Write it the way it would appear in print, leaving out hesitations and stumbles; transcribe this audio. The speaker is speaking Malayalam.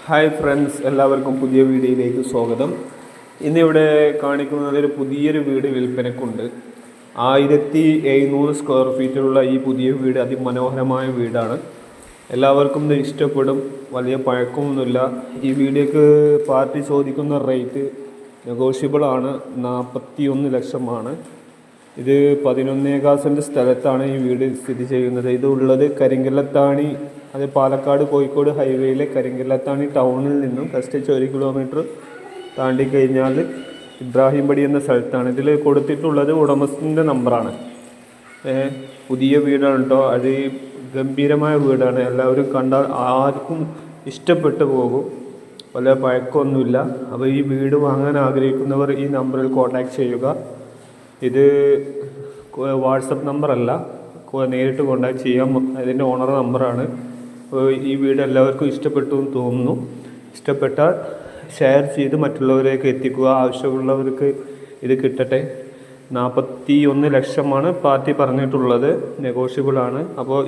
ഹായ് ഫ്രണ്ട്സ്, എല്ലാവർക്കും പുതിയ വീഡിയോയിലേക്ക് സ്വാഗതം. ഇന്നിവിടെ കാണിക്കുന്നത് ഒരു പുതിയൊരു വീട് വിൽപ്പനക്കുണ്ട്. 1700 സ്ക്വയർ ഫീറ്റിലുള്ള ഈ പുതിയ വീട് അതിമനോഹരമായ വീടാണ്. എല്ലാവർക്കും ഇത് ഇഷ്ടപ്പെടും. വലിയ പഴക്കമൊന്നുമില്ല. ഈ വീഡിയോക്ക് പാർട്ടി ചോദിക്കുന്ന റേറ്റ് നെഗോഷ്യബിൾ ആണ്. 41 ലക്ഷമാണ്. ഇത് 11 സെൻറ്റ് സ്ഥലത്താണ് ഈ വീട് സ്ഥിതി ചെയ്യുന്നത്. ഇത് ഉള്ളത് കരിങ്കല്ലത്താണി, അത് പാലക്കാട് കോഴിക്കോട് ഹൈവേയിലെ കരിങ്കല്ലത്താണി ടൗണിൽ നിന്നും കഷ്ടിച്ച് 1 കിലോമീറ്റർ താണ്ടി കഴിഞ്ഞാൽ ഇബ്രാഹിംപടി എന്ന സ്ഥലത്താണ്. ഇതിൽ കൊടുത്തിട്ടുള്ളത് ഉടമസ്ഥൻ്റെ നമ്പറാണ്. പുതിയ വീടാണ് കേട്ടോ. അത് ഗംഭീരമായ വീടാണ്. എല്ലാവരും കണ്ടാൽ ആർക്കും ഇഷ്ടപ്പെട്ടു പോകും. വലിയ പഴക്കമൊന്നുമില്ല. അപ്പോൾ ഈ വീട് വാങ്ങാൻ ആഗ്രഹിക്കുന്നവർ ഈ നമ്പറിൽ കോൺടാക്റ്റ് ചെയ്യുക. ഇത് വാട്സപ്പ് നമ്പറല്ല, നേരിട്ട് കോൺടാക്റ്റ് ചെയ്യാം. അതിൻ്റെ ഓണർ നമ്പറാണ്. ഈ വീട് എല്ലാവർക്കും ഇഷ്ടപ്പെട്ടു എന്ന് തോന്നുന്നു. ഇഷ്ടപ്പെട്ടാൽ ഷെയർ ചെയ്ത് മറ്റുള്ളവരേക്ക് എത്തിക്കുക. ആവശ്യമുള്ളവർക്ക് ഇത് കിട്ടട്ടെ. 41 ലക്ഷമാണ് പാർട്ടി പറഞ്ഞിട്ടുള്ളത്. നെഗോഷ്യബിളാണ്. അപ്പോൾ